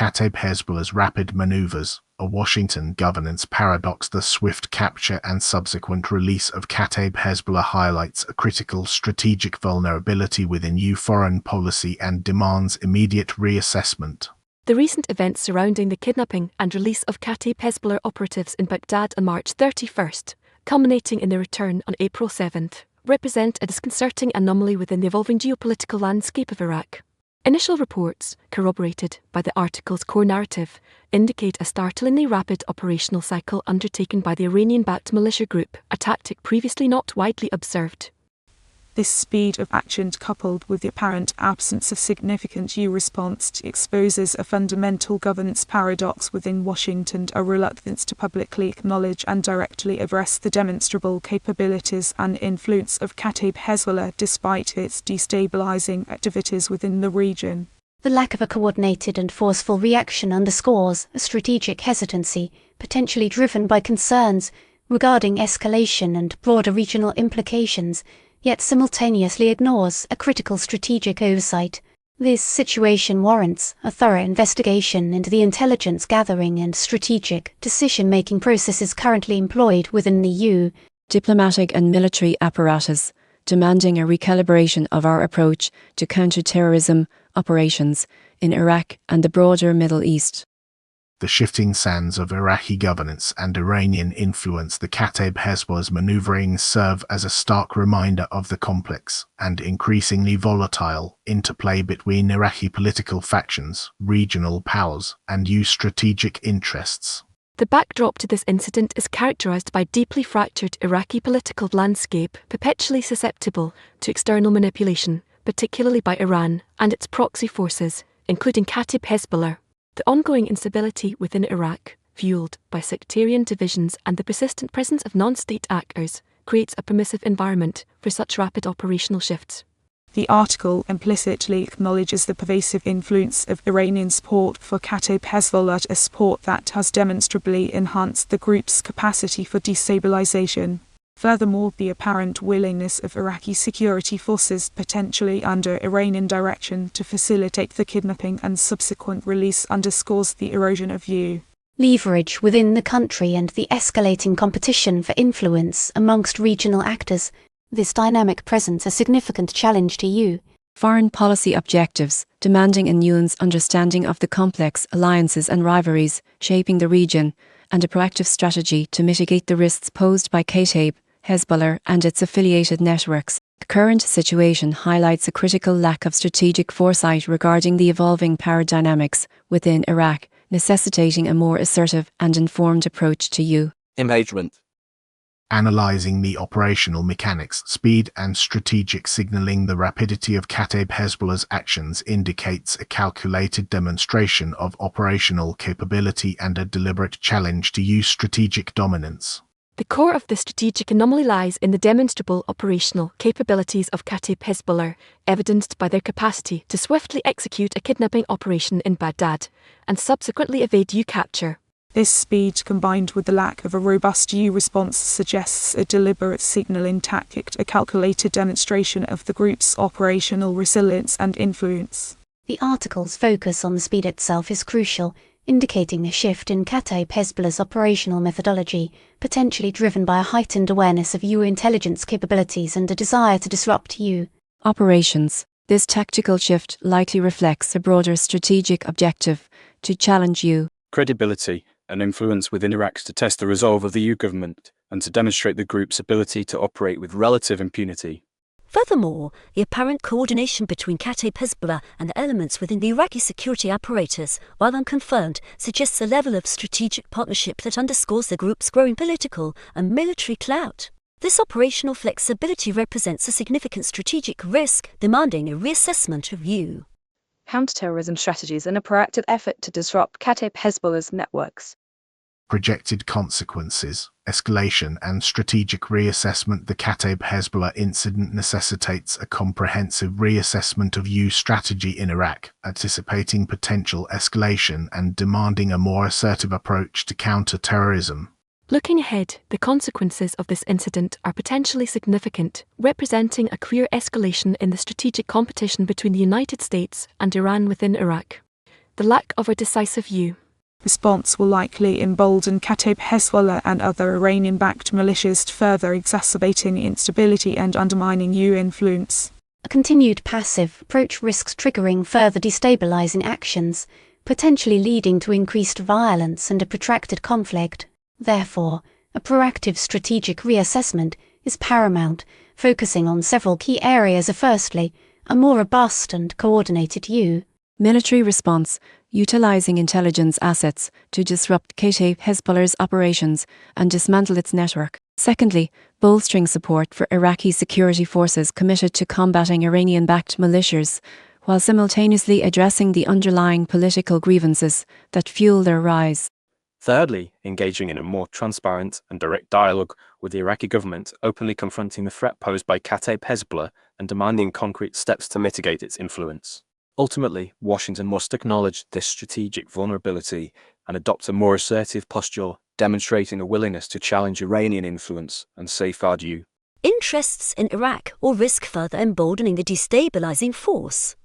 Kataib Hezbollah's rapid maneuvers, a Washington governance paradox. The swift capture and subsequent release of Kataib Hezbollah highlights a critical strategic vulnerability within EU foreign policy and demands immediate reassessment. The recent events surrounding the kidnapping and release of Kataib Hezbollah operatives in Baghdad on March 31st, culminating in their return on April 7th, represent a disconcerting anomaly within the evolving geopolitical landscape of Iraq. Initial reports, corroborated by the article's core narrative, indicate a startlingly rapid operational cycle undertaken by the Iranian-backed militia group, a tactic previously not widely observed. This speed of action, coupled with the apparent absence of significant EU response, exposes a fundamental governance paradox within Washington, a reluctance to publicly acknowledge and directly address the demonstrable capabilities and influence of Kataib Hezbollah despite its destabilizing activities within the region. The lack of a coordinated and forceful reaction underscores a strategic hesitancy, potentially driven by concerns regarding escalation and broader regional implications, yet simultaneously ignores a critical strategic oversight. This situation warrants a thorough investigation into the intelligence gathering and strategic decision-making processes currently employed within the EU. Diplomatic and military apparatus, demanding a recalibration of our approach to counter-terrorism operations in Iraq and the broader Middle East. The shifting sands of Iraqi governance and Iranian influence. The Kataib Hezbollah's maneuverings serve as a stark reminder of the complex and increasingly volatile interplay between Iraqi political factions, regional powers, and EU strategic interests. The backdrop to this incident is characterized by deeply fractured Iraqi political landscape, perpetually susceptible to external manipulation, particularly by Iran and its proxy forces, including Kataib Hezbollah. The ongoing instability within Iraq, fueled by sectarian divisions and the persistent presence of non-state actors, creates a permissive environment for such rapid operational shifts. The article implicitly acknowledges the pervasive influence of Iranian support for Kataib Hezbollah, a support that has demonstrably enhanced the group's capacity for destabilization. Furthermore, the apparent willingness of Iraqi security forces, potentially under Iranian direction, to facilitate the kidnapping and subsequent release underscores the erosion of EU leverage within the country and the escalating competition for influence amongst regional actors. This dynamic presents a significant challenge to EU foreign policy objectives, demanding a nuanced understanding of the complex alliances and rivalries shaping the region, and a proactive strategy to mitigate the risks posed by Kataib Hezbollah and its affiliated networks. The current situation highlights a critical lack of strategic foresight regarding the evolving power dynamics within Iraq, necessitating a more assertive and informed approach to EU engagement. Analyzing the operational mechanics, speed and strategic signaling. The rapidity of Kataib Hezbollah's actions indicates a calculated demonstration of operational capability and a deliberate challenge to EU strategic dominance. The core of the strategic anomaly lies in the demonstrable operational capabilities of Kataib Hezbollah, evidenced by their capacity to swiftly execute a kidnapping operation in Baghdad and subsequently evade EU capture. This speed, combined with the lack of a robust EU response, suggests a deliberate signaling tactic, a calculated demonstration of the group's operational resilience and influence. The article's focus on the speed itself is crucial, indicating a shift in Kataib Hezbollah's operational methodology, potentially driven by a heightened awareness of EU intelligence capabilities and a desire to disrupt EU operations. This tactical shift likely reflects a broader strategic objective to challenge EU credibility and influence within Iraq, to test the resolve of the EU government and to demonstrate the group's ability to operate with relative impunity. Furthermore, the apparent coordination between Kataib Hezbollah and elements within the Iraqi security apparatus, while unconfirmed, suggests a level of strategic partnership that underscores the group's growing political and military clout. This operational flexibility represents a significant strategic risk, demanding a reassessment of EU counterterrorism strategies and a proactive effort to disrupt Kataib Hezbollah's networks. Projected consequences, escalation and strategic reassessment. The Kataib Hezbollah incident necessitates a comprehensive reassessment of EU strategy in Iraq, anticipating potential escalation and demanding a more assertive approach to counter-terrorism. Looking ahead, the consequences of this incident are potentially significant, representing a clear escalation in the strategic competition between the United States and Iran within Iraq. the lack of a decisive view. Response will likely embolden Kataib Hezbollah and other Iranian-backed militias, further exacerbating instability and undermining EU influence. A continued passive approach risks triggering further destabilizing actions, potentially leading to increased violence and a protracted conflict. Therefore, a proactive strategic reassessment is paramount, focusing on several key areas of firstly, a more robust and coordinated EU. Military response, utilizing intelligence assets to disrupt Kataib Hezbollah's operations and dismantle its network. Secondly, bolstering support for Iraqi security forces committed to combating Iranian-backed militias, while simultaneously addressing the underlying political grievances that fuel their rise. Thirdly, engaging in a more transparent and direct dialogue with the Iraqi government, openly confronting the threat posed by Kataib Hezbollah and demanding concrete steps to mitigate its influence. Ultimately, Washington must acknowledge this strategic vulnerability and adopt a more assertive posture, demonstrating a willingness to challenge Iranian influence and safeguard EU interests in Iraq or risk further emboldening the destabilizing force.